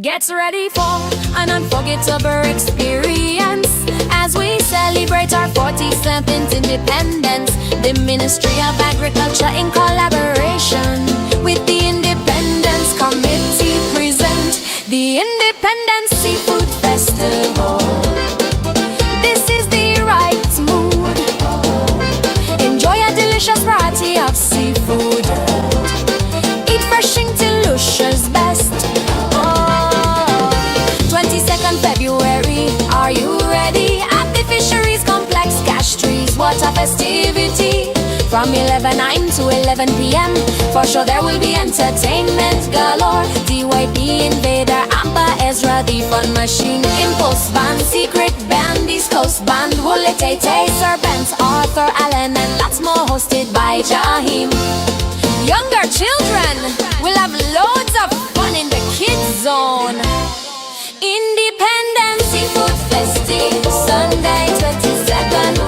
Get ready for an unforgettable experience as we celebrate our 47th independence. The Ministry of Agriculture in collaboration with the Independence Committee present the Independence Seafood Festival. This is the right mood. Enjoy a delicious variety of seafood. Eat fresh and delicious best. 22nd February, are you ready? At the Fisheries Complex, Cash Trees, what a festivity! From 11 to 11 p.m. For sure there will be entertainment galore. DYP, Invader, Amber, Ezra, the Fun Machine, Impulse Band, Secret Band, East Coast Band, Woolly Tay Tay, Serpents, Arthur Allen, and lots more, hosted by Jaheim. Younger children will have loads of fun in the kids zone. Independence Seafood Festive, Sunday 22nd.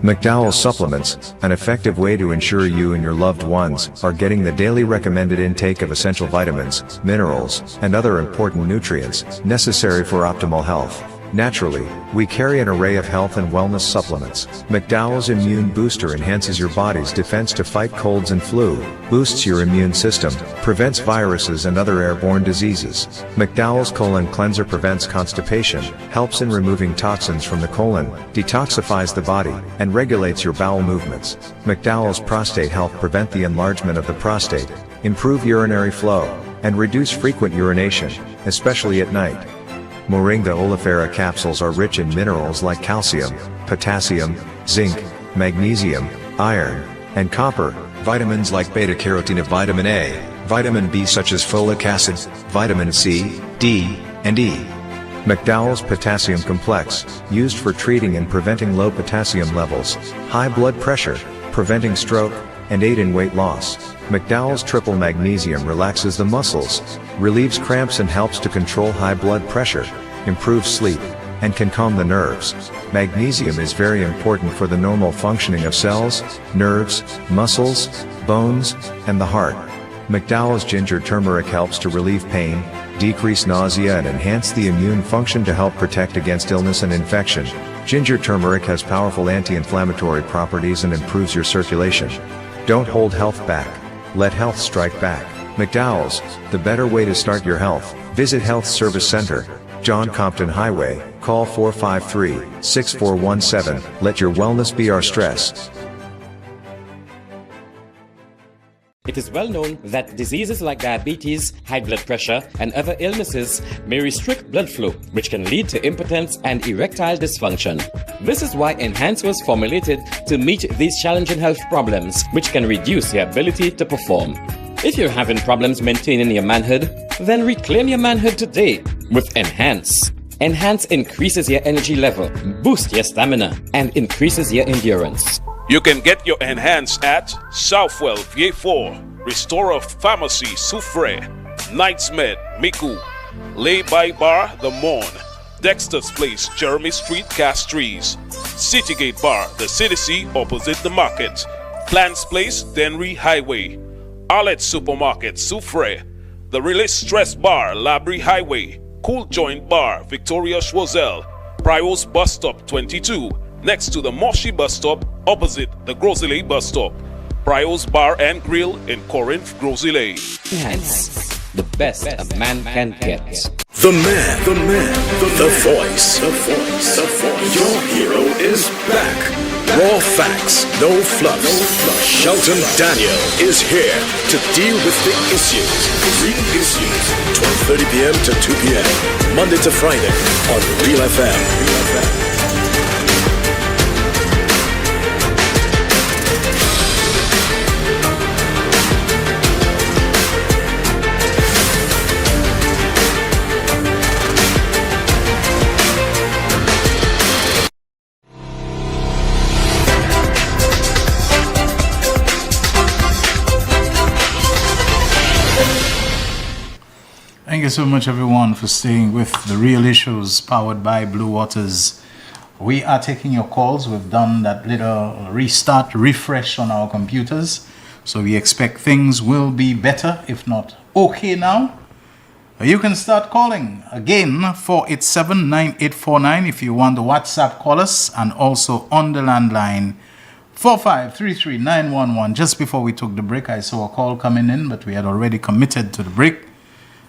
McDowell's Supplements, an effective way to ensure you and your loved ones are getting the daily recommended intake of essential vitamins, minerals, and other important nutrients necessary for optimal health. Naturally, we carry an array of health and wellness supplements. McDowell's Immune Booster enhances your body's defense to fight colds and flu, boosts your immune system, prevents viruses and other airborne diseases. McDowell's Colon Cleanser prevents constipation, helps in removing toxins from the colon, detoxifies the body, and regulates your bowel movements. McDowell's Prostate Health prevent the enlargement of the prostate, improve urinary flow, and reduce frequent urination, especially at night. Moringa oleifera capsules are rich in minerals like calcium, potassium, zinc, magnesium, iron, and copper, vitamins like beta-carotene of vitamin A, vitamin B such as folic acid, vitamin C, D, and E. McDowell's Potassium Complex, used for treating and preventing low potassium levels, high blood pressure, preventing stroke, and aid in weight loss. McDowell's Triple Magnesium relaxes the muscles, relieves cramps and helps to control high blood pressure, improves sleep, and can calm the nerves. Magnesium is very important for the normal functioning of cells, nerves, muscles, bones, and the heart. McDowell's Ginger Turmeric helps to relieve pain, decrease nausea and enhance the immune function to help protect against illness and infection. Ginger turmeric has powerful anti-inflammatory properties and improves your circulation. Don't hold health back. Let health strike back. McDowell's, the better way to start your health. Visit Health Service Center, John Compton Highway, call 453-6417. Let your wellness be our stress. It is well known that diseases like diabetes, high blood pressure, and other illnesses may restrict blood flow, which can lead to impotence and erectile dysfunction. This is why Enhance was formulated to meet these challenging health problems, which can reduce your ability to perform. If you're having problems maintaining your manhood, then reclaim your manhood today with Enhance. Enhance increases your energy level, boosts your stamina, and increases your endurance. You can get your Enhance at Southwell VA4, Restorer Pharmacy Soufriere, Knights Med Miku, Lay By Bar The Morn, Dexter's Place Jeremy Street Castries, Citygate Bar The City opposite the market, Plants Place Denry Highway, Arlette Supermarket Soufriere, The Release Stress Bar Labrie Highway, Cool Joint Bar Victoria Schwazel, Prios Bus Stop 22, next to the Moshi Bus Stop opposite the Grosley Bus Stop. Prios Bar and Grill in Corinth, Grosley. Enhance, the best a man can get. The man, the voice. Your hero is back. Raw facts, no fluff. Shelton Daniel is here to deal with the issues. Real issues. 12:30 p.m. to 2 p.m. Monday to Friday on Real FM. Thank you so much, everyone, for staying with The Real Issues, powered by Blue Waters. We are taking your calls. We've done that little refresh on our computers. So we expect things will be better, if not okay now. You can start calling again, 487-9849 if you want to WhatsApp call us, and also on the landline 4533-911. Just before we took the break, I saw a call coming in, but we had already committed to the break.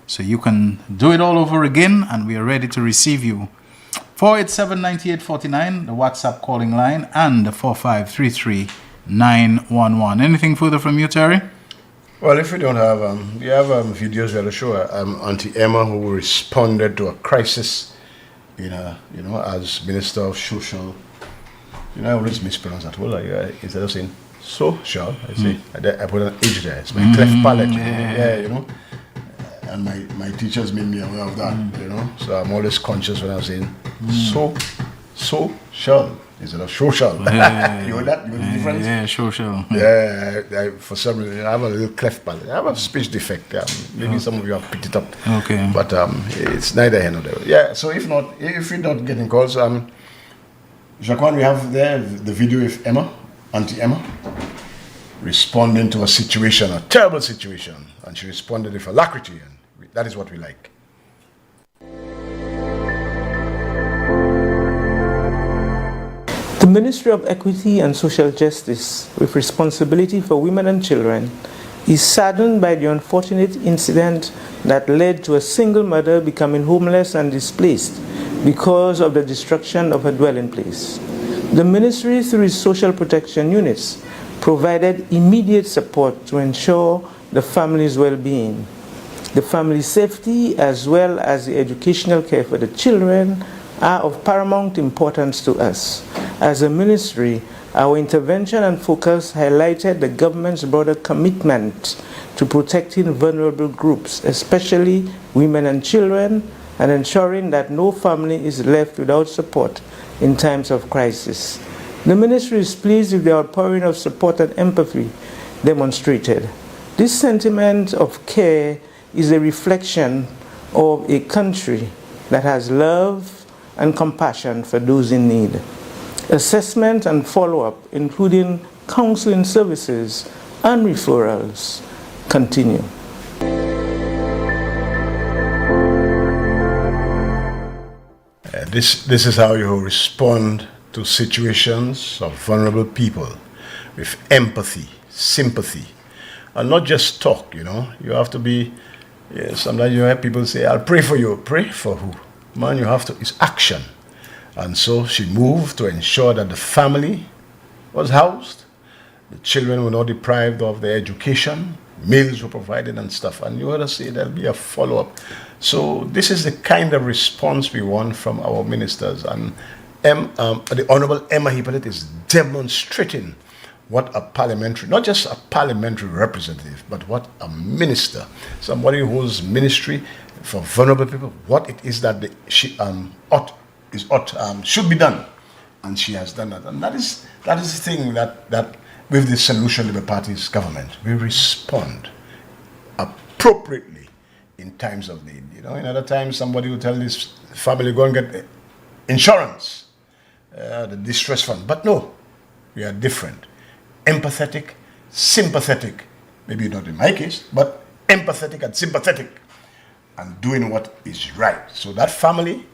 So you can do it all over again, and we are ready to receive you. 487-9849, the WhatsApp calling line, and the 4533-911. Anything further from you, Terry? Well, if we don't have, we have videos where I show Auntie Emma, who responded to a crisis, as Minister of Social. I always mispronounce that word. Instead of saying social, I say I put an H there. It's my cleft palate. And my teachers made me aware of that. So I'm always conscious when I'm saying social instead of social. You know that? You know the difference? Yeah, social. Yeah, for some reason I have a little cleft palate. I have a speech defect. Maybe some of you have picked it up. Okay. But it's neither here nor there. Yeah. So if you're not getting calls, Jacqueline, we have there the video of Auntie Emma, responding to a situation, a terrible situation, and she responded with alacrity, and that is what we like. The Ministry of Equity and Social Justice, with responsibility for women and children, is saddened by the unfortunate incident that led to a single mother becoming homeless and displaced because of the destruction of her dwelling place. The ministry, through its social protection units, provided immediate support to ensure the family's well-being. The family's safety, as well as the educational care for the children, are of paramount importance to us. As a ministry, our intervention and focus highlighted the government's broader commitment to protecting vulnerable groups, especially women and children, and ensuring that no family is left without support in times of crisis. The ministry is pleased with the outpouring of support and empathy demonstrated. This sentiment of care is a reflection of a country that has love and compassion for those in need. Assessment and follow-up, including counseling services and referrals, continue. This is how you respond to situations of vulnerable people, with empathy, sympathy, and not just talk. You have to be. Sometimes you have people say, "I'll pray for you." Pray for who? Man, you have to. It's action. And so she moved to ensure that the family was housed, the children were not deprived of their education, meals were provided and stuff. And you heard us say there'll be a follow-up. So this is the kind of response we want from our ministers. And the Honorable Emma Hippolyte is demonstrating what a parliamentary, not just a parliamentary representative, but what a minister, somebody whose ministry for vulnerable people, what it is that she should be done, and she has done that. And that is the thing that with the Solution Labour Party's government, we respond appropriately in times of need. In other times, somebody will tell this family, go and get insurance, the distress fund. But no, we are different. Empathetic, sympathetic, maybe not in my case, but empathetic and sympathetic, and doing what is right. So that family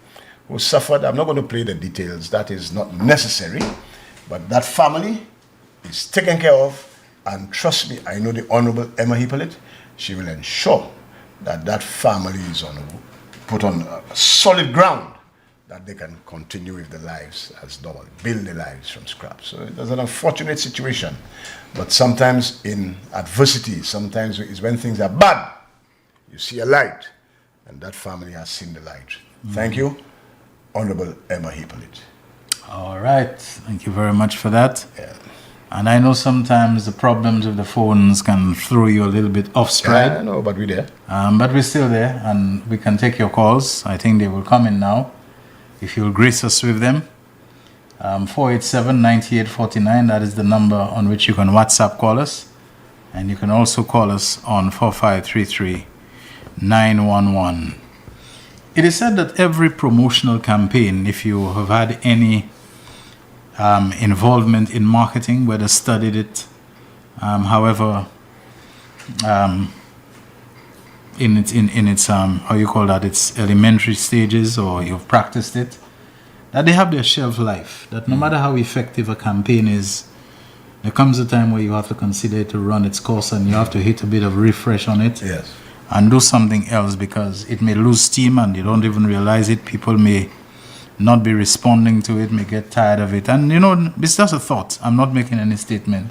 who suffered, I'm not going to play the details, that is not necessary, but that family is taken care of, and trust me, I know the Honorable Emma Hippolyte, she will ensure that that family is put on a solid ground, that they can continue with their lives as normal, build their lives from scratch. So it was an unfortunate situation, but sometimes in adversity, sometimes is when things are bad, you see a light, and that family has seen the light. Thank you, Honorable Emma Hippolyte. All right. Thank you very much for that. Yeah. And I know sometimes the problems with the phones can throw you a little bit off stride. I know, but we're there. But we're still there, and we can take your calls. I think they will come in now, if you'll grace us with them. 487-9849, that is the number on which you can WhatsApp call us. And you can also call us on 4533-911. It is said that every promotional campaign, if you have had any involvement in marketing, whether studied it, however in its how you call that, its elementary stages, or you've practiced it, that they have their shelf life. That no matter how effective a campaign is, there comes a time where you have to consider it to run its course, and you have to hit a bit of refresh on it. Yes. And do something else, because it may lose steam and you don't even realize it. People may not be responding to it, may get tired of it. And it's just a thought. I'm not making any statement.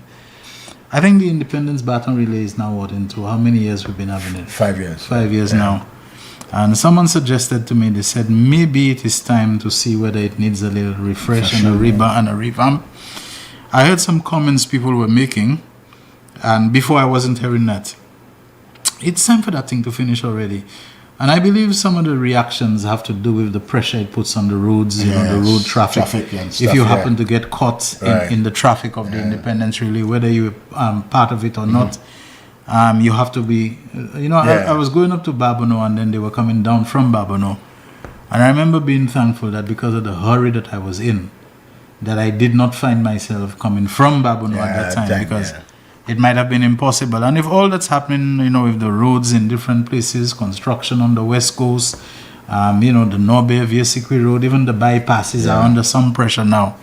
I think the Independence Baton Relay is now into how many years we've been having it? 5 years. 5 years now. And someone suggested to me, they said maybe it is time to see whether it needs a little refresh and a revamp. I heard some comments people were making, and before I wasn't hearing that. It's time for that thing to finish already. And I believe some of the reactions have to do with the pressure it puts on the roads, the road traffic. And stuff, if you happen to get caught in the traffic of the Independence Relay, whether you're part of it or not, you have to be, I was going up to Babonneau, and then they were coming down from Babonneau. And I remember being thankful that because of the hurry that I was in, that I did not find myself coming from Babonneau at that time, because it might have been impossible. And if all that's happening, with the roads in different places, construction on the West Coast, the Norbe Viesikwi Road, even the bypasses are under some pressure now.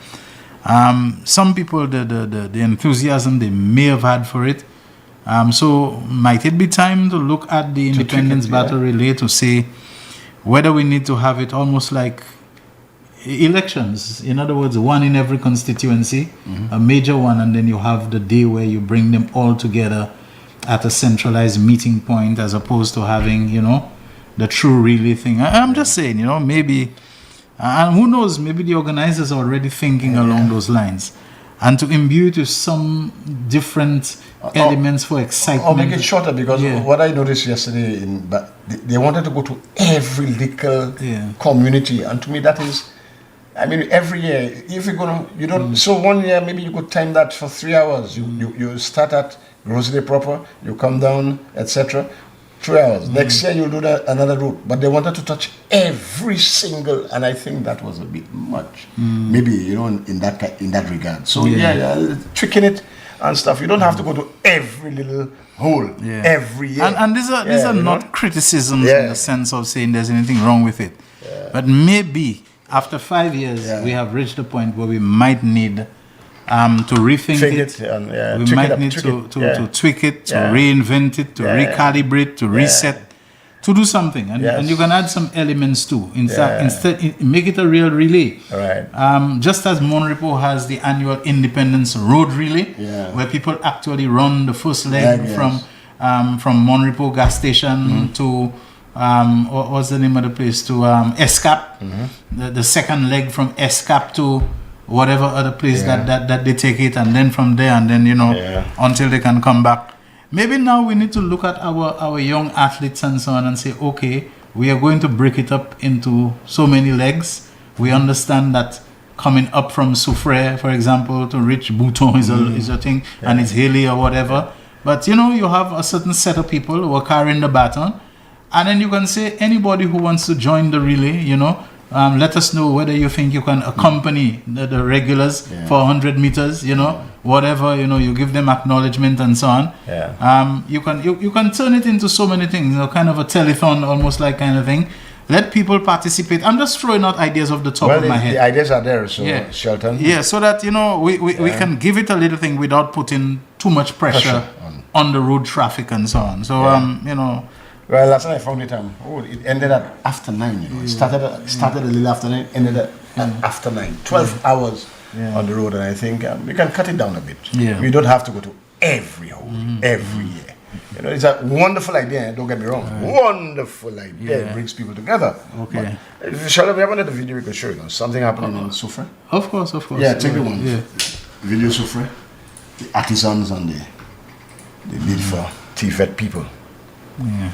Some people, the enthusiasm they may have had for it. So might it be time to look at the Independence Battle Relay to say whether we need to have it almost like elections, in other words, one in every constituency, a major one, and then you have the day where you bring them all together at a centralized meeting point, as opposed to having, the true relay thing. I'm just saying, maybe, and who knows, maybe the organizers are already thinking along those lines, and to imbue it with some different elements for excitement. Or make it shorter, because what I noticed yesterday, they wanted to go to every little community, and to me that is, every year, if you're going to, you don't, so 1 year, maybe you could time that for 3 hours. You start at Grocery proper, you come down, etc. 3 hours. Next year, you'll do another route. But they wanted to touch every single, and I think that was a bit much. Maybe, in that regard. So, tricking it and stuff. You don't have to go to every little hole every year. And these are not criticisms in the sense of saying there's anything wrong with it. But maybe after 5 years, we have reached a point where we might need to rethink it. We might need to tweak it, to reinvent it, to recalibrate, to reset, to do something. And you can add some elements too. Instead, make it a real relay. Just as Monrepo has the annual Independence Road Relay, where people actually run the first leg from Monrepo gas station to what was the name of the place, to Escap, the second leg from Escap to whatever other place that they take it, and then from there, and then until they can come back. Maybe now we need to look at our young athletes and so on and say, okay, we are going to break it up into so many legs. We understand that coming up from Soufriere, for example, to reach Bouton is a thing, and it's hilly or whatever. But you have a certain set of people who are carrying the baton. And then you can say, anybody who wants to join the relay, let us know whether you think you can accompany the regulars for 100 meters, whatever, you give them acknowledgement and so on. You can turn it into so many things, kind of a telethon, almost like kind of thing. Let people participate. I'm just throwing out ideas off the top of my head. The ideas are there, so Shelton. Yeah, so that, we can give it a little thing without putting too much pressure on the road traffic and so on. So, Well, last night I found it. It ended at after 9. It started a little after 9, ended at after 9. 12 hours on the road, and I think we can cut it down a bit. We don't have to go to every hole every year. It's a wonderful idea. Don't get me wrong. Wonderful idea. It brings people together. Okay. Shall we have another video we can show you? Something happening in Soufriere. Of course. Yeah, take the one. Video Soufriere. The artisans and the need for tea-fed people. Yeah.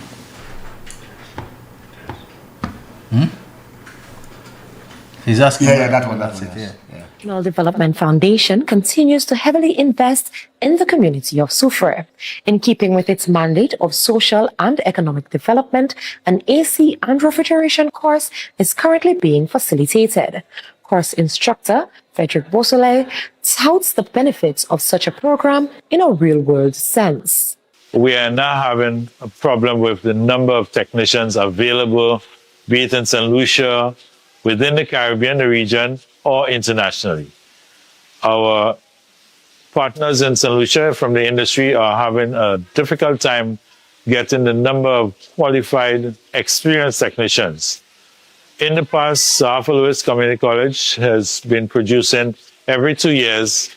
He's asking. That one. That's it. National Development Foundation continues to heavily invest in the community of Soufriere. In keeping with its mandate of social and economic development, an AC and refrigeration course is currently being facilitated. Course instructor Frederick Beausoleil touts the benefits of such a program in a real-world sense. we are now having a problem with the number of technicians available, be it in St. Lucia, within the Caribbean region, or internationally. Our partners in St. Lucia from the industry are having a difficult time getting the number of qualified, experienced technicians. In the past, Arthur Lewis Community College has been producing every 2 years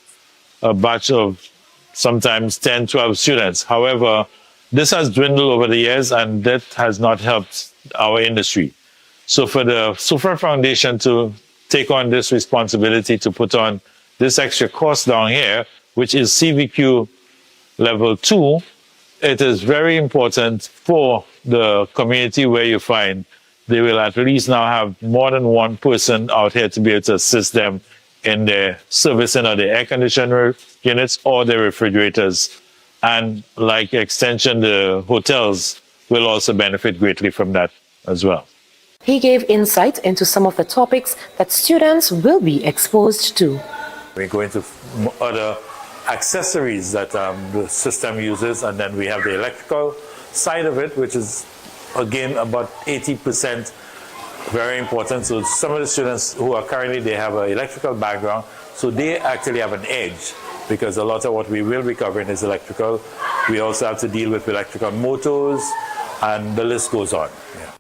a batch of sometimes 10, 12 students. However, this has dwindled over the years and that has not helped our industry. So for the Soufriere Foundation to take on this responsibility to put on this extra course down here, which is CVQ level 2, it is very important for the community where you find they will at least now have more than one person out here to be able to assist them in their servicing of the air conditioner units or the refrigerators. And like extension, the hotels will also benefit greatly from that as well. He gave insight into some of the topics that students will be exposed to. We go into other accessories that the system uses, and then we have the electrical side of it, which is again about 80% very important. So some of the students who are currently, they have an electrical background, so they actually have an edge because a lot of what we will be covering is electrical. We also have to deal with electrical motors, and the list goes on.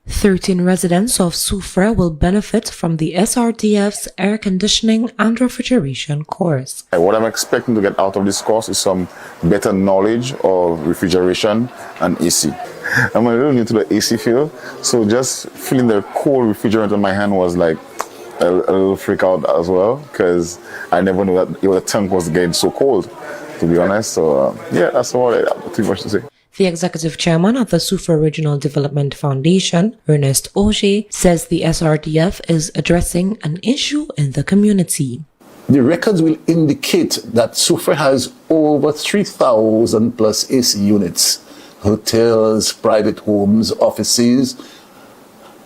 13 residents of Soufriere will benefit from the SRTF's air conditioning and refrigeration course. What I'm expecting to get out of this course is some better knowledge of refrigeration and AC. I'm a little new to the AC field, so just feeling the cold refrigerant on my hand was like a little freak out as well, because I never knew that the tank was getting so cold, to be honest. So yeah, that's all I have too much to say. The executive chairman of the Soufriere Regional Development Foundation, Ernest Auger, says the SRTF is addressing an issue in the community. The records will indicate that Soufriere has over 3,000 plus AC units, hotels, private homes, offices,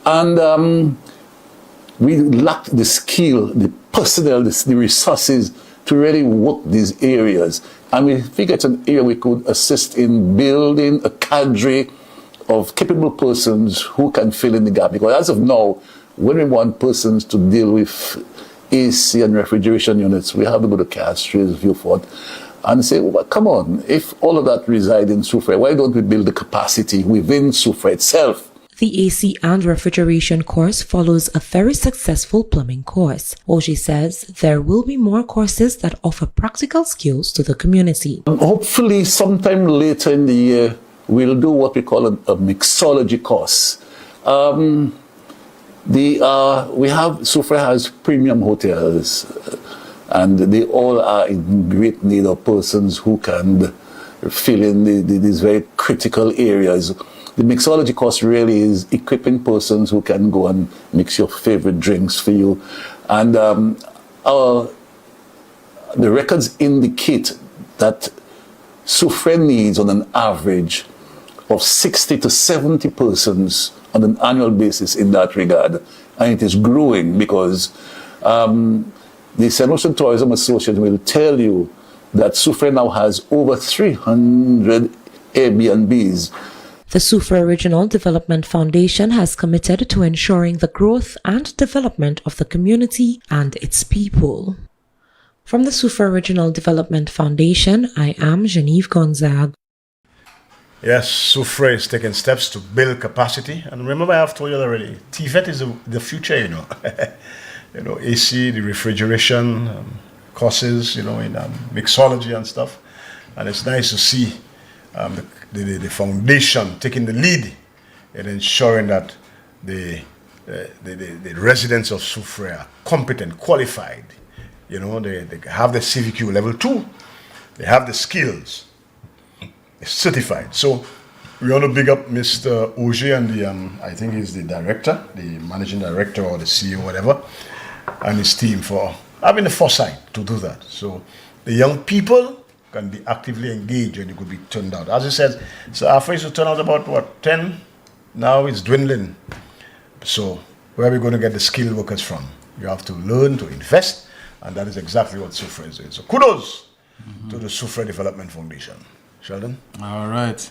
and we lack the skill, the personnel, the resources to really work these areas. And we figured it's an area we could assist in building a cadre of capable persons who can fill in the gap. Because as of now, when we want persons to deal with AC and refrigeration units, we have to go to Castries, Vieux-Fort, and say, well, come on, if all of that reside in Soufriere, why don't we build the capacity within Soufriere itself? The AC and refrigeration course follows a very successful plumbing course. Auger says there will be more courses that offer practical skills to the community. Hopefully sometime later in the year, we'll do what we call a mixology course. We have, Soufriere has premium hotels, and they all are in great need of persons who can fill in these very critical areas. The mixology course really is equipping persons who can go and mix your favorite drinks for you. And the records indicate that Soufriere needs on an average of 60 to 70 persons on an annual basis in that regard. And it is growing because the St. Lucian Tourism Association will tell you that Soufriere now has over 300 Airbnbs. The Soufriere Regional Development Foundation has committed to ensuring the growth and development of the community and its people. From the Soufriere Regional Development Foundation, I am Genevieve Gonzague. Yes, Soufriere is taking steps to build capacity. And remember, I have told you already, TVET is the future, you know. You know, AC, the refrigeration, courses, you know, in mixology and stuff. And it's nice to see the foundation taking the lead in ensuring that the residents of Soufriere are competent, qualified. You know, they have the CVQ level 2. They have the skills. They're certified. So we want to big up Mr. Auger and the, I think he's the director, the managing director or the CEO, whatever, and his team for having the foresight to do that. So the young people can be actively engaged and it could be turned out. As he said, so our first to turn out about what, 10? Now it's dwindling. So where are we going to get the skilled workers from? You have to learn to invest, and that is exactly what Soufriere is doing. So kudos to the Soufriere Development Foundation. Sheldon? All right.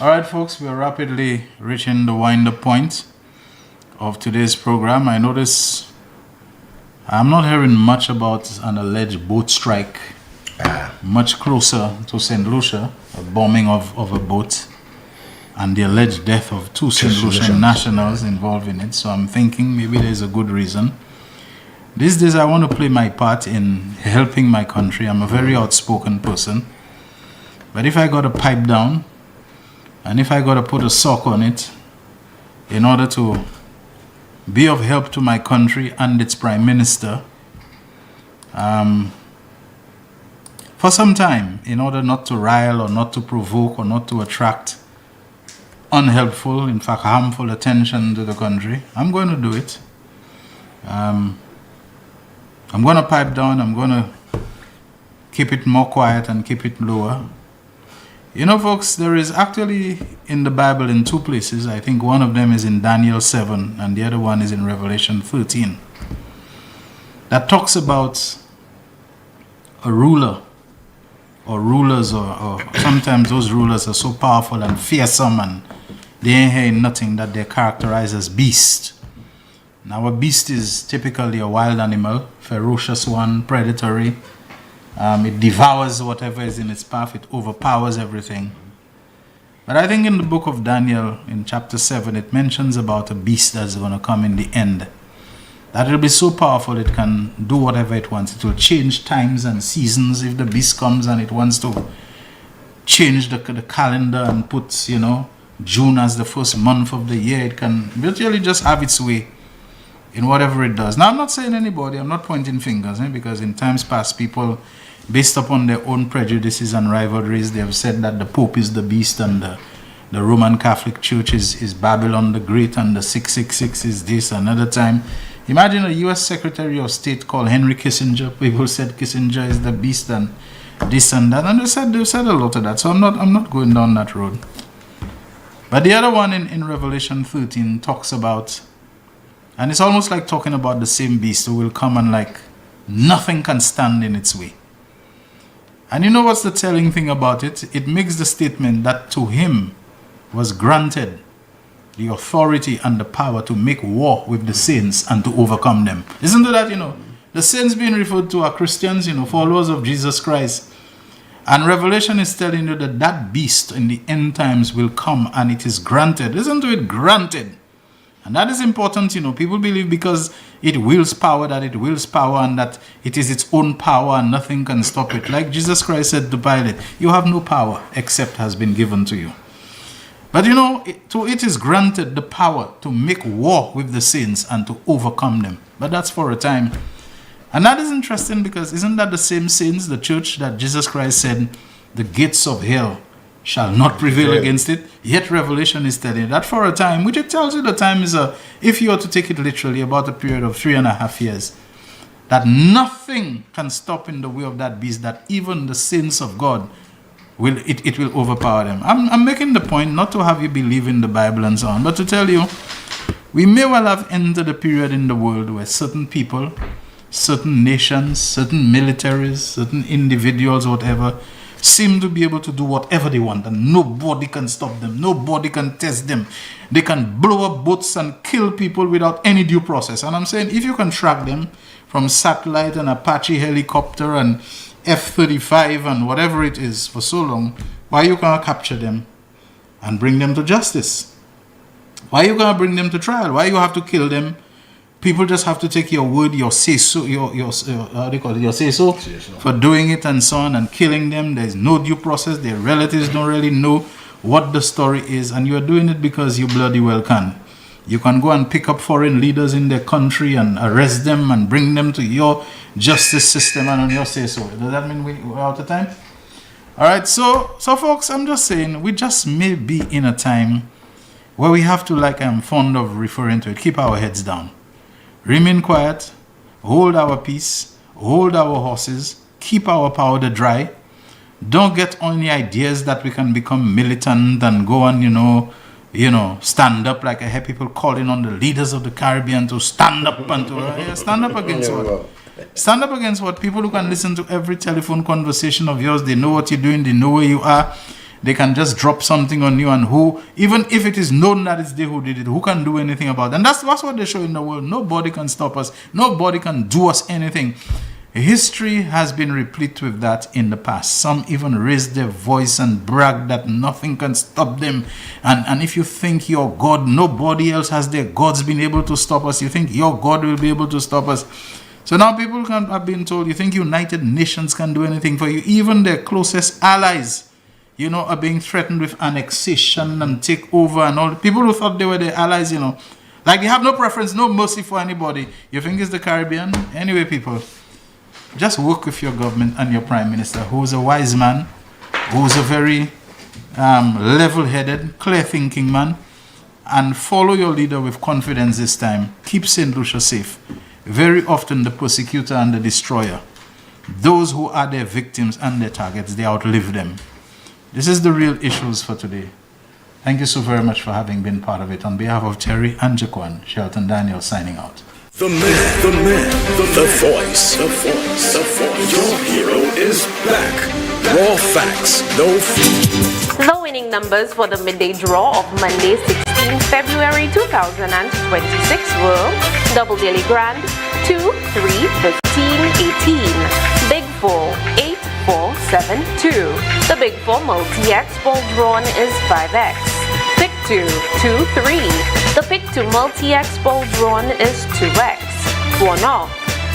All right, folks, we're rapidly reaching the wind-up point of today's program. I notice I'm not hearing much about an alleged boat strike much closer to St. Lucia, a bombing of a boat, and the alleged death of two St. Lucian nationals involved in it. So I'm thinking maybe there's a good reason. These days I want to play my part in helping my country. I'm a very outspoken person. But if I got to pipe down, and if I got to put a sock on it in order to be of help to my country and its Prime Minister, for some time, in order not to rile or not to provoke or not to attract unhelpful, in fact harmful attention to the country, I'm going to do it. I'm going to pipe down. I'm going to keep it more quiet and keep it lower. You know, folks, there is actually in the Bible in two places. I think one of them is in Daniel 7 and the other one is in Revelation 13. That talks about a ruler or rulers or sometimes those rulers are so powerful and fearsome and they ain't hearing nothing that they're characterized as beast. Now a beast is typically a wild animal, ferocious one, predatory. It devours whatever is in its path. It overpowers everything. But I think in the book of Daniel, in chapter 7, it mentions about a beast that's going to come in the end. That it'll be so powerful it can do whatever it wants. It will change times and seasons if the beast comes and it wants to change the calendar and put, you know, June as the first month of the year. It can virtually just have its way in whatever it does. Now, I'm not saying anybody, I'm not pointing fingers, because in times past, people, based upon their own prejudices and rivalries, they have said that the Pope is the beast and the Roman Catholic Church is Babylon the Great and the 666 is this. Another time, imagine a U.S. Secretary of State called Henry Kissinger. People said Kissinger is the beast and this and that, and they've said a lot of that. So I'm not going down that road. But the other one in Revelation 13 talks about, and it's almost like talking about the same beast who will come and like nothing can stand in its way. And you know what's the telling thing about it? It makes the statement that to him was granted the authority and the power to make war with the saints and to overcome them. Listen to that, the saints being referred to are Christians, followers of Jesus Christ. And Revelation is telling you that that beast in the end times will come and it is granted. Listen to it, granted. And that is important, people believe because it wills power, that it wills power and that it is its own power and nothing can stop it. Like Jesus Christ said to Pilate, you have no power except has been given to you. But it is granted the power to make war with the saints and to overcome them. But that's for a time. And that is interesting because isn't that the same saints, the church that Jesus Christ said, the gates of hell shall not prevail against it? Yet Revelation is telling you that for a time, which it tells you the time is, if you were to take it literally, about a period of 3.5 years, that nothing can stop in the way of that beast, that even the saints of God, it will overpower them. I'm making the point not to have you believe in the Bible and so on, but to tell you, we may well have entered a period in the world where certain people, certain nations, certain militaries, certain individuals, whatever, seem to be able to do whatever they want and nobody can stop them, nobody can test them. They can blow up boats and kill people without any due process. And I'm saying if you can track them from satellite and Apache helicopter and F-35 and whatever it is for so long, why you can't capture them and bring them to justice? Why you can't bring them to trial? Why you have to kill them? People just have to take your word, your say-so, your say-so for doing it and so on and killing them. There's no due process. Their relatives don't really know what the story is. And you're doing it because you bloody well can. You can go and pick up foreign leaders in their country and arrest them and bring them to your justice system and on your say-so. Does that mean we're out of time? All right, so folks, I'm just saying we just may be in a time where we have to, like I'm fond of referring to it, keep our heads down. Remain quiet, hold our peace, hold our horses, keep our powder dry. Don't get any ideas that we can become militant and go and, stand up like I hear people calling on the leaders of the Caribbean to stand up and to stand up against what? Stand up against what? People who can listen to every telephone conversation of yours. They know what you're doing. They know where you are. They can just drop something on you, and who, even if it is known that it's they who did it, who can do anything about it? And that's what they show in the world. Nobody can stop us. Nobody can do us anything. History has been replete with that in the past. Some even raised their voice and bragged that nothing can stop them. And if you think your God, nobody else has their gods been able to stop us. You think your God will be able to stop us. So now people have been told, you think United Nations can do anything for you? Even their closest allies, you know, are being threatened with annexation and takeover and all. People who thought they were their allies, you know, like they have no preference, no mercy for anybody. You think it's the Caribbean? Anyway, people, just work with your government and your prime minister, who's a wise man, who's a very level-headed, clear-thinking man, and follow your leader with confidence this time. Keep St. Lucia safe. Very often the persecutor and the destroyer, those who are their victims and their targets, they outlive them. This is the real issues for today. Thank you so very much for having been part of it. On behalf of Terry and Jaquan, Shelton Daniel signing out. The man, the voice. Your hero is back. Raw facts, no The winning numbers for the midday draw of Monday, 16 February 2026 were Double Daily Grand 2, 3, 15, 18, Big 4, 8, 4, 7, 2. The Big 4 multi-X ball drawn is 5X. Pick 2, 2, 3. The Pick 2 multi-X ball drawn is 2X. 1 off,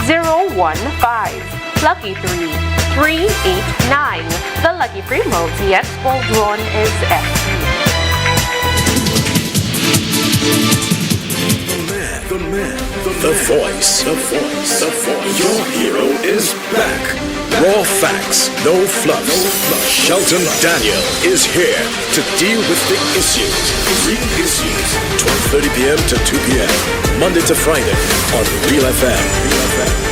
0, 1, 5. Lucky 3, 3, 8, 9. The Lucky 3 multi-X ball drawn is FT. The voice. Your hero is back. Raw facts, no fluff. Shelton Daniel is here to deal with the issues. Real issues. 12:30 p.m. to 2 p.m. Monday to Friday on Real FM.